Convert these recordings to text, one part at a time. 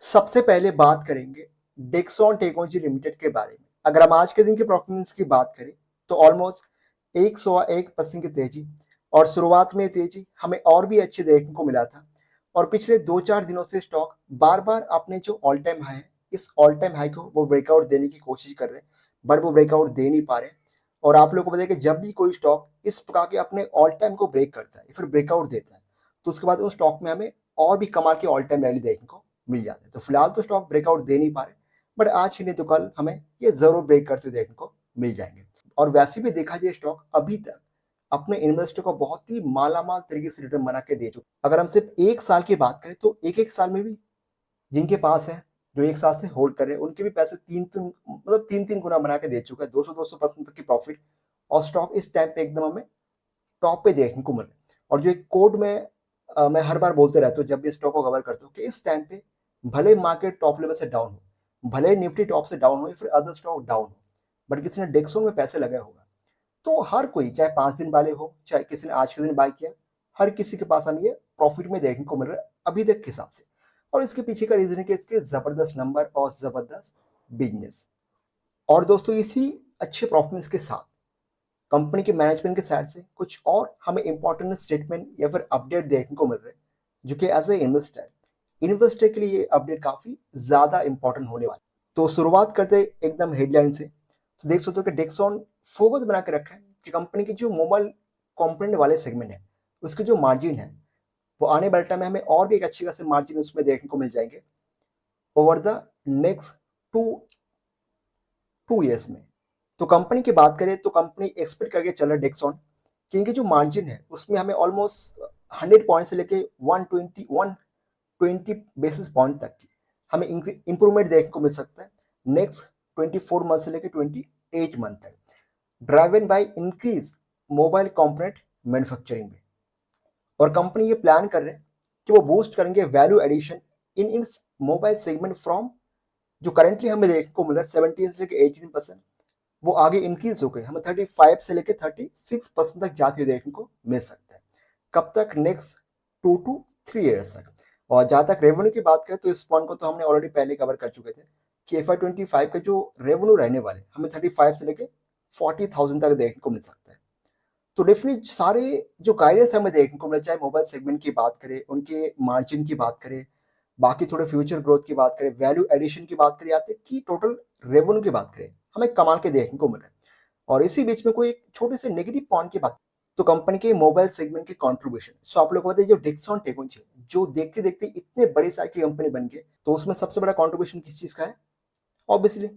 सबसे पहले बात करेंगे डेक्सॉन टेक्नोलॉजी लिमिटेड के बारे में। अगर हम आज के दिन की परफॉर्मेंस की बात करें तो ऑलमोस्ट 101% की तेजी, और शुरुआत में तेजी हमें और भी अच्छे देखने को मिला था। और पिछले 2-4 दिनों से स्टॉक बार बार अपने जो ऑल टाइम हाई है, इस ऑल टाइम हाई को वो ब्रेकआउट देने की कोशिश कर रहे हैं, बट वो ब्रेकआउट दे नहीं पा रहे। और आप लोगों को बताया कि जब भी कोई स्टॉक इस प्रकार के अपने ऑल टाइम को ब्रेक करता है, फिर ब्रेकआउट देता है, तो उसके बाद उस स्टॉक में हमें और भी कमाल की ऑल टाइम रैली देखने को मिल जाते हैं। तो फिलहाल तो स्टॉक ब्रेकआउट दे नहीं पा रहे, बट आज ही नहीं तो कल हमें ये जरूर ब्रेक करते देखने को मिल जाएंगे। और वैसे भी देखा जाए स्टॉक अभी तक अपने इन्वेस्टर को बहुत ही मालामाल तरीके से रिटर्न बना के दे चुके। अगर हम सिर्फ एक साल की बात करें तो एक एक साल में भी जिनके पास है, जो एक साल से होल्ड कर रहे हैं, उनके भी पैसे तीन तीन गुना बना के दे चुका है, 200-200% तक की प्रॉफिट। और स्टॉक इस टाइम पे एकदम हमें टॉप पे देखने को मिल रहा है। और जो एक कोड में मैं हर बार बोलते रहता हूँ जब भी स्टॉक को कवर करता हूँ कि इस टाइम पे भले मार्केट टॉप लेवल से डाउन हो, भले निफ्टी टॉप से डाउन हो या फिर अदर स्टॉक डाउन हो, बट किसी ने डेक्सोन में पैसे लगाया होगा तो हर कोई, चाहे 5 दिन वाले हो, चाहे किसी ने आज के दिन बाय किया, हर किसी के पास हमें ये प्रॉफिट में देखने को मिल रहा है अभी तक के हिसाब से। और इसके पीछे का रीजन है कि इसके जबरदस्त नंबर और जबरदस्त बिजनेस। और दोस्तों इसी अच्छे परफॉर्मेंस के साथ कंपनी के मैनेजमेंट के साइड से कुछ और हमें इंपॉर्टेंट स्टेटमेंट या फिर अपडेट देखने को मिल रहे हैं, जो कि एज ए इन्वेस्टर के लिए ये अपडेट काफी ज्यादा इंपॉर्टेंट होने वाला है। तो शुरुआत करते हैं एकदम हेडलाइन से। तो देख सकते हो कि डेक्सॉन फोकस बना के रखा है कि कंपनी की जो मोबाइल कंपोनेंट वाले सेगमेंट है, उसके जो मार्जिन है, वो आने वाले टाइम में हमें और भी एक अच्छी खासी मार्जिन उसमें देखने को मिल जाएंगे over the next two 2 years में। तो कंपनी की बात करें तो कंपनी एक्सपेक्ट करके चल रहा है डेक्सॉन कि इनकी जो मार्जिन है उसमें हमें ऑलमोस्ट 100 पॉइंट से लेके 120 बेसिस पॉइंट तक की हमें इंप्रूवमेंट देखने को मिल सकता है नेक्स्ट 24 मंथ से लेकर 28 मंथ तक, driven by increase mobile component manufacturing में। और कंपनी ये प्लान कर रहे हैं कि वो बूस्ट करेंगे value addition in its mobile segment from, जो करेंटली हमें देखने को मिल रहा है 17 से लेकर 18%, वो आगे इंक्रीज हो गए हमें 35 से लेकर 36% तक जाते हुए देखने को मिल सकता है। कब तक? नेक्स्ट 2 to 3 ईयर्स तक। और जहां तक रेवेन्यू की बात करें तो इस पॉइंट को तो हमने ऑलरेडी पहले कवर कर चुके थे कि FY25 का जो रेवेन्यू रहने वाले हमें 35 से लेकर 40,000 तक देखने को मिल सकता है। तो डेफिनेटली सारे जो गाइडेंस हमें देखने को मिले, चाहे मोबाइल सेगमेंट की बात करें, उनके मार्जिन की बात करें, बाकी थोड़े फ्यूचर ग्रोथ की बात करें, वैल्यू एडिशन की बात करें, या कि टोटल रेवेन्यू की बात करें, हमें कमाल के देखने को मिल रहा है। और इसी बीच में कोई एक छोटे से नेगेटिव पॉइंट की बात, तो कंपनी के मोबाइल सेगमेंट के कंट्रीब्यूशन, सो आप लोग को बताइए जो डेक्सॉन टेक्नोलॉजी जो देखते देखते इतने बड़े साइज की कंपनी बन गई, तो उसमें सबसे बड़ा कंट्रीब्यूशन किस चीज का है? Obviously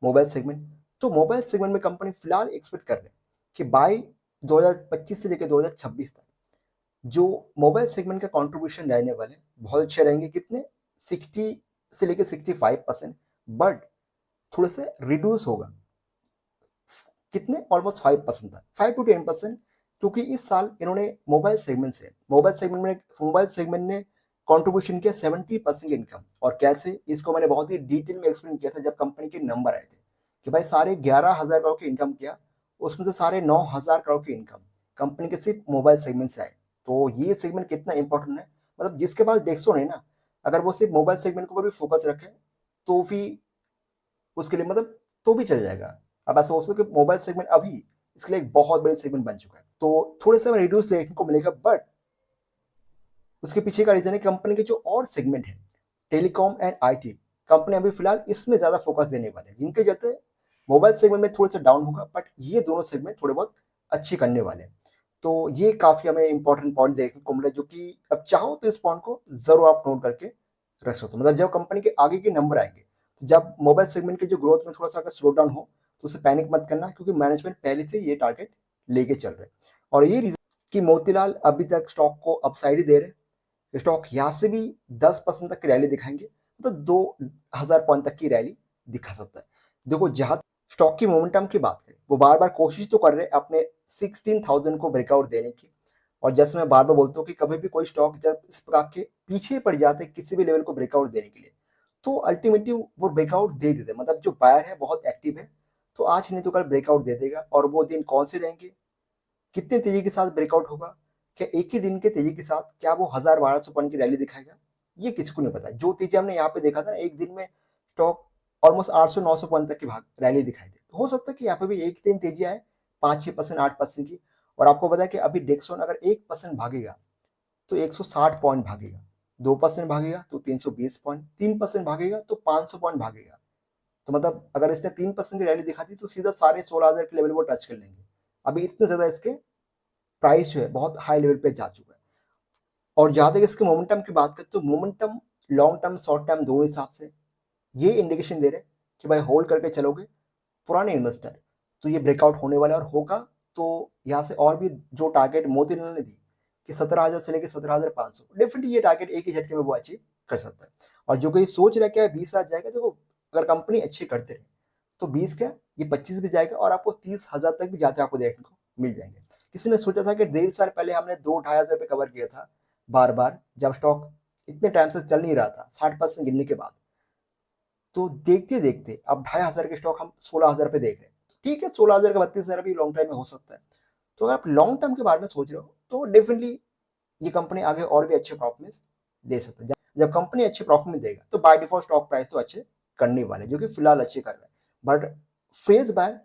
mobile segment. तो मोबाइल सेगमेंट में कंपनी फिलहाल एक्सपेक्ट कर रहे हैं कि बाय 2025 से लेकर 2026 तक जो मोबाइल सेगमेंट का कंट्रीब्यूशन रहने वाले बहुत अच्छे रहेंगे। कितने? 60 से लेकर 65%, बट थोड़ा सा रिड्यूस होगा। कितने? ऑलमोस्ट 5% तक, 5 to 10%, क्योंकि इस साल इन्होंने मोबाइल सेगमेंट ने कंट्रीब्यूशन किया 70% इनकम। और कैसे, इसको मैंने बहुत ही डिटेल में एक्सप्लेन किया था जब कंपनी के नंबर आए थे कि भाई सारे 11,000 करोड़ की इनकम किया, उसमें से सारे 9,000 करोड़ की इनकम कंपनी के सिर्फ मोबाइल सेगमेंट से आए। तो ये सेगमेंट कितना इंपॉर्टेंट है, मतलब जिसके पास डेक्सॉन है ना, अगर वो सिर्फ मोबाइल सेगमेंट के ऊपर भी फोकस रखे तो भी उसके लिए मतलब तो भी चल जाएगा। अब ऐसा सोच लो कि मोबाइल सेगमेंट अभी इसके लिए एक बहुत बड़ी सेगमेंट बन चुका है, तो थोड़े से रिड्यूस देखने को मिलेगा। बट उसके पीछे का रीजन है कंपनी के जो और सेगमेंट है, टेलीकॉम एंड आईटी, कंपनी अभी फिलहाल इसमें ज्यादा फोकस देने वाले हैं, जिनके जाते मोबाइल सेगमेंट में थोड़ा सा डाउन होगा, बट ये दोनों सेगमेंट थोड़े बहुत अच्छी करने वाले हैं। तो ये काफी हमें इंपॉर्टेंट पॉइंट देखने को मिला, जो कि अब चाहो तो इस पॉइंट को जरूर आप नोट करके रख सकते हो। मतलब जब कंपनी के आगे के नंबर आएंगे, तो जब मोबाइल सेगमेंट के जो ग्रोथ में थोड़ा सा अगर स्लो डाउन हो तो उसे पैनिक मत करना, क्योंकि मैनेजमेंट पहले से ये टारगेट लेके चल रहे हैं। और ये रीजन कि मोतीलाल अभी तक स्टॉक को अपसाइड ही दे रहे हैं, स्टॉक यहाँ से भी 10% तक की रैली दिखाएंगे, तो 2,000 पॉइंट तक की रैली दिखा सकता है। देखो जहां स्टॉक की मोमेंटम की बात करें, वो बार बार कोशिश तो कर रहे हैं अपने 16,000 को ब्रेकआउट देने की। और जैसे मैं बार बार बोलता हूँ कि कभी भी कोई स्टॉक जब इस प्रकार के पीछे पड़ जाते हैं किसी भी लेवल को ब्रेकआउट देने के लिए, तो अल्टीमेटली वो ब्रेकआउट दे देते, मतलब जो बायर है बहुत एक्टिव है, तो आज नहीं तो कल ब्रेकआउट दे देगा। और वो दिन कौन से रहेंगे, कितने तेजी के साथ ब्रेकआउट होगा, क्या एक ही दिन के तेजी के साथ क्या वो 1,000-1,200 पॉइंट की रैली दिखाएगा? ये किसी को नहीं पता। जो तेजी हमने यहाँ पे देखा था ना, एक दिन में स्टॉक ऑलमोस्ट 800-900 पॉइंट तक की भाग रैली दिखाई दे, तो हो सकता है कि यहाँ पे भी एक दिन तेजी आए 5-6%, 8% की। और आपको पता है कि अभी डेक्सॉन अगर 1% भागेगा तो 160 पॉइंट भागेगा, 2% भागेगा तो 320 पॉइंट, 3% भागेगा तो 500 पॉइंट भागेगा। तो मतलब अगर इसने 3% की रैली दिखा दी तो सीधा साढ़े 16,000 के लेवल को टच कर लेंगे। अभी इतने ज्यादा इसके प्राइस जो है बहुत हाई लेवल पे जा चुका है। और जहां तक इसके मोमेंटम की बात करें तो momentum long term short term दोनों हिसाब से ये इंडिकेशन दे रहे हैं कि भाई होल्ड करके चलोगे पुराने इन्वेस्टर तो ये ब्रेकआउट होने वाला है और होगा। तो यहाँ से और भी जो टारगेट मोतीलाल ने दी कि 17,000 से लेकर 17,500, डेफिनेटली ये टारगेट एक ही झटके में वो अचीव कर सकता है। और जो कोई सोच रहा है क्या 20,000 जाएगा, देखो अगर कंपनी अच्छी करते रहे तो 20 क्या ये 25 भी जाएगा और आपको 30,000 तक भी जाते आपको देखने को मिल जाएंगे। किसी ने सोचा था कि 1.5 साल पहले हमने 2-2.5 हजार पे कवर किया था बार बार, जब स्टॉक इतने टाइम से चल नहीं रहा था 60% गिरने के बाद। तो देखते देखते अब 2.5 हजार के स्टॉक हम 16,000 पे देख रहे हैं। ठीक है, 16,000 का 32,000 भी लॉन्ग टाइम में हो सकता है। तो अगर आप लॉन्ग टर्म के बारे में सोच रहे हो तो डेफिनेटली ये कंपनी आगे और भी अच्छे प्रॉफिट में दे सकते हैं। जब कंपनी अच्छे प्रॉफिट में देगा तो बाय डिफॉल्ट स्टॉक प्राइस तो अच्छे करने वाले, जो कि फिलहाल अच्छे कर रहे हैं। बट फेज बाय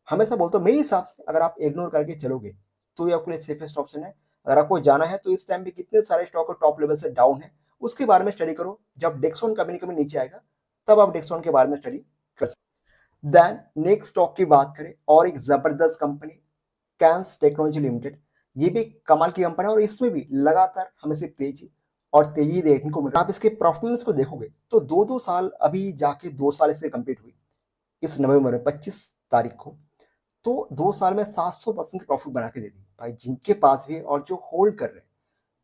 हमेशा बोलता हूँ मेरे हिसाब से अगर आप इग्नोर करके चलोगे तो ये आपके लिए सेफेस्ट ऑप्शन है। अगर आपको जाना है तो इस टाइम पे कितने सारे स्टॉक टॉप लेवल से डाउन है उसके बारे में स्टडी करो। जब डेक्सॉन कभी कभी नीचे आएगा तब आप डेक्सॉन के बारे में स्टडी कर सकते। देन नेक्स्ट स्टॉक की बात करें और एक जबरदस्त कंपनी कैंस टेक्नोलॉजी लिमिटेड, ये भी कमाल की कंपनी है और इसमें भी लगातार हमें सिर्फ तेजी और तेजी देखने को मिल रहा है। आप इसके परफॉर्मेंस को देखोगे तो 2-2 साल अभी जाके 2 साल इससे कंप्लीट हुई इस नवंबर में 25 तारीख को। तो 2 साल में 700% की प्रॉफिट बना के दे दी भाई। जिनके पास भी है और जो होल्ड कर रहे हैं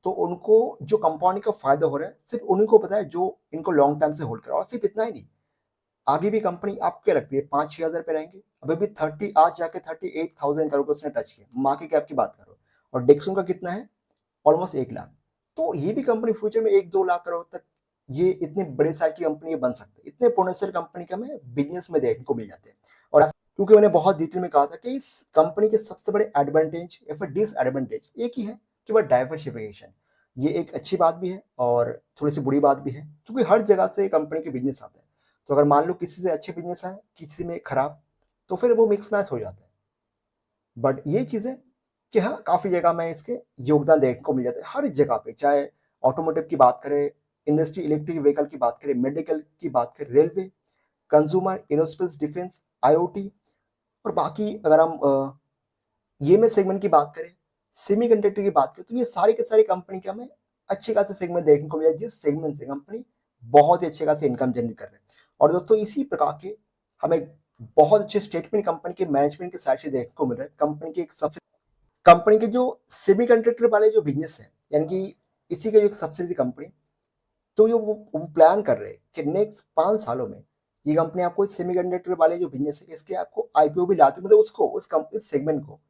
तो उनको जो कंपाउंडिंग का फायदा हो रहा है सिर्फ उन्हीं को पता है जो इनको लॉन्ग टर्म से होल्ड कर। और सिर्फ इतना ही नहीं, आगे भी कंपनी आपको क्या लगती है 5-6 हजार पे रहेंगे। अभी भी 30 आज जाके 38,000 करोड़ को उसने टच किया, मार्केट कैप की बात करो। और डेक्सोन का कितना है ऑलमोस्ट 1 लाख। तो ये भी कंपनी फ्यूचर में 1-2 लाख करोड़ तक ये इतने बड़े साइज की कंपनी बन सकते हैं। इतने पोटेंशियल कंपनी का हमें बिजनेस में देखने को मिल जाते हैं। और क्योंकि मैंने बहुत डिटेल में कहा था कि इस कंपनी के सबसे बड़े एडवांटेज या फिर डिसएडवांटेज एक ही है कि वह डाइवर्सिफिकेशन। ये एक अच्छी बात भी है और थोड़ी सी बुरी बात भी है क्योंकि हर जगह से कंपनी के बिजनेस आते हैं। तो अगर मान लो किसी से अच्छे बिजनेस है किसी में खराब तो फिर वो मिक्स मैच हो जाता है। बट ये चीज है कि हाँ काफी जगह में इसके योगदान देखने को मिल जाता है हर जगह पे, चाहे ऑटोमोटिव की बात करें, इंडस्ट्री इलेक्ट्रिक व्हीकल की बात करें, मेडिकल की बात करें, railway, consumer, aerospace, defence, IoT और बाकी अगर हम ये में सेगमेंट की बात करें, सेमीकंडक्टर की बात करें, तो ये सारी के सारी कंपनी के हमें अच्छे खासे सेगमेंट देखने को मिला जिस सेगमेंट से कंपनी बहुत ही अच्छे खासे इनकम जनरेट कर रहे हैं। और दोस्तों इसी प्रकार के हमें बहुत अच्छे स्टेटमेंट कंपनी के मैनेजमेंट के साथ से देखने को मिल रहा है। कंपनी के जो सेमीकंडक्टर वाले जो बिजनेस है यानी कि इसी का जो एक सब्सिडरी कंपनी, तो ये वो प्लान कर रहे हैं कि नेक्स्ट 5 सालों में ये कंपनी आपको सेमीकंडक्टर वाले जो बिजनेस है इसके आपको आईपीओ भी लाती, मतलब उसको इस सेगमेंट को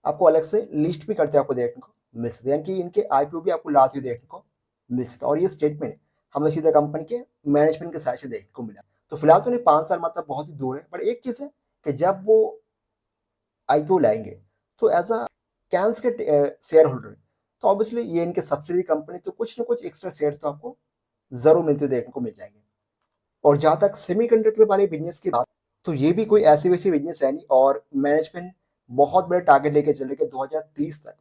आपको अलग से लिस्ट भी करते आपको देखने को मिल सकते हैं, यानी कि इनके आईपीओ भी आपको लाते हुए देखने को मिल सकता है। और ये स्टेटमेंट हमें सीधा कंपनी के मैनेजमेंट के साथ से देखने को मिला। तो फिलहाल तो नहीं 5 साल मतलब बहुत ही दूर है, बट एक चीज है कि जब वो आईपीओ लाएंगे तो एज अ कैंस के शेयर होल्डर तो ऑब्वियसली ये इनके सब्सिडी कंपनी तो कुछ ना कुछ एक्स्ट्रा शेयर तो आपको जरूर मिलते देखने को मिल जाएंगे। और जहां तक सेमीकंडक्टर वाले बिजनेस की बात, तो ये भी कोई ऐसी वैसी बिजनेस है नहीं और मैनेजमेंट बहुत बड़े टारगेट लेके चल रही है 2030 तक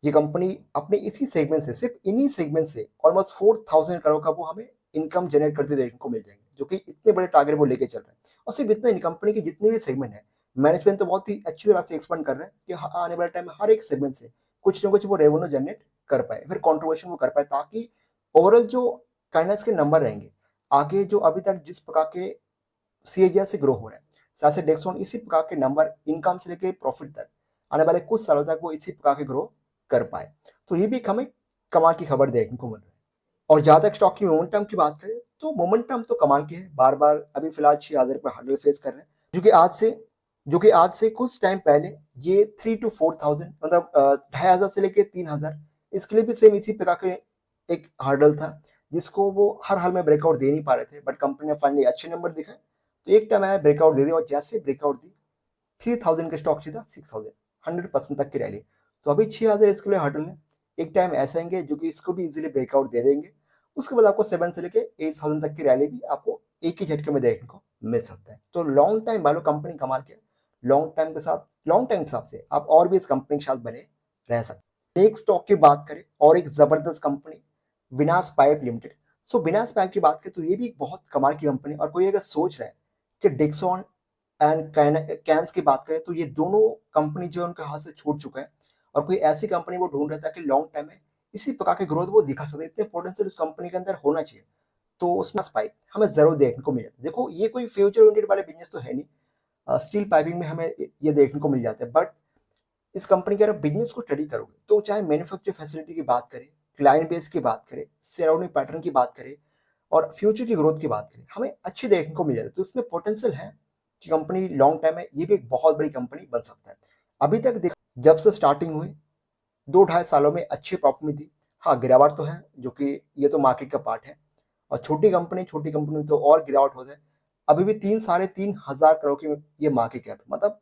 ये कंपनी अपने इसी सेगमेंट से सिर्फ इन्हीं सेगमेंट से ऑलमोस्ट 4,000 करोड़ का वो हमें इनकम जनरेट करते देखने को मिल जाएंगे, जो कि इतने बड़े टारगेट वो लेके चल रहे हैं। और सिर्फ इतना ही कंपनी के जितने भी सेगमेंट है मैनेजमेंट तो बहुत ही अच्छी तरह से एक्सपेंड कर रहे हैं कि आने वाले टाइम में हर एक सेगमेंट से कुछ ना कुछ वो रेवेन्यू जनरेट कर पाए, फिर कॉन्ट्रीब्यूशन वो कर पाए, ताकि ओवरऑल जो काइनेस के नंबर रहेंगे आगे जो अभी तक जिस प्रकार के सीएजीआर से ग्रो हो रहा है, साथ से डेक्सॉन इसी प्रकार के नंबर इनकम से लेकर प्रॉफिट तक आने वाले कुछ सालों तक वो इसी प्रकार के ग्रो कर पाए। तो ये भी एक हमें कमाल की खबर देखने को मिल रही है। और जहां तक स्टॉक की मोमेंटम की बात करें तो मोमेंटम तो कमाल की है, बार बार अभी फिलहाल 6,000 पे हर्डल फेस कर रहे हैं, जो कि आज से कुछ टाइम पहले ये 3 to 4,000 मतलब 2,500 से लेकर 3,000 इसके लिए भी सेम इसी प्रकार के एक हर्डल था जिसको वो हर हाल में ब्रेकआउट दे नहीं पा रहे थे। बट कंपनी ने फाइनली अच्छे नंबर दिखाए तो एक टाइम आया ब्रेकआउट दे दिया और जैसे ब्रेकआउट दी 3,000 के स्टॉक सीधा 6,000 100% तक की रैली। तो अभी 6,000 इसके लिए हर्डल है, एक टाइम ऐसे आएंगे जो कि इसको भी इजीली ब्रेकआउट दे देंगे। उसके बाद आपको 7 से लेके 8000 तक की रैली भी आपको एक ही झटके में देखने को मिल सकता है। तो लॉन्ग टाइम वालों कंपनी कमाल के लॉन्ग टाइम के हिसाब से आप और भी इस कंपनी के साथ बने रह सकते हैं। नेक्स्ट स्टॉक की बात करें और एक जबरदस्त कंपनी विनाश पाइप लिमिटेड। सो विनाश पाइप की बात करें तो ये भी एक बहुत कमाल की कंपनी, और कोई अगर सोच रहा है कि डिक्सॉन एंड कैंस की बात करें तो ये दोनों कंपनी जो है उनके हाथ से छूट चुका है, और कोई ऐसी कंपनी वो ढूंढ रहा था कि लॉन्ग टाइम में इसी प्रकार की ग्रोथ वो दिखा सकते, इतने पोटेंशियल उस कंपनी के अंदर होना चाहिए। तो उसमें पाइप हमें जरूर देखने को मिल जाता है। देखो ये कोई फ्यूचर ओरिएंटेड वाले बिजनेस तो है नहीं, स्टील पाइपिंग में हमें ये देखने को मिल जाता है, बट इस कंपनी के अगर बिजनेस को स्टडी करोगे तो चाहे मैन्युफैक्चर फैसिलिटी की बात करें, क्लाइंट बेस की बात करें, सराउंडिंग पैटर्न की बात करें और फ्यूचर की ग्रोथ की बात करें, हमें अच्छी देखने को मिल जाती है। तो इसमें पोटेंशियल है कि कंपनी लॉन्ग टाइम में ये भी एक बहुत बड़ी कंपनी बन सकता है। अभी तक देख जब से स्टार्टिंग हुई 2-2.5 सालों में अच्छी प्रॉफिट में थी। हाँ, गिरावट तो है, जो कि ये तो मार्केट का पार्ट है, और छोटी कंपनी में तो और गिरावट हो जाए। अभी भी 3-3.5 हजार करोड़ की ये मार्केट कैप है। मतलब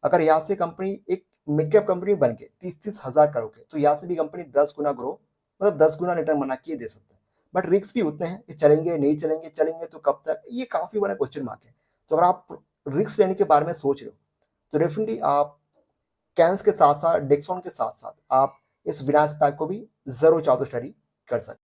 अगर यहाँ से कंपनी एक मिड कैप कंपनी बन के 30-30 हजार करोड़ के, तो यहाँ से भी कंपनी 10 गुना ग्रो, मतलब 10 गुना रिटर्न बना के दे सकता है। बट रिस्क भी उतने हैं कि चलेंगे नहीं चलेंगे, चलेंगे तो कब तक, ये काफी बड़ा क्वेश्चन मार्क है। तो अगर आप रिस्क लेने के बारे में सोच रहे हो तो डेफिनेटली आप कैंस के साथ साथ, डिक्सॉन के साथ साथ आप इस विनाश पैक को भी जरूर चाहो तो स्टडी कर सकते हैं।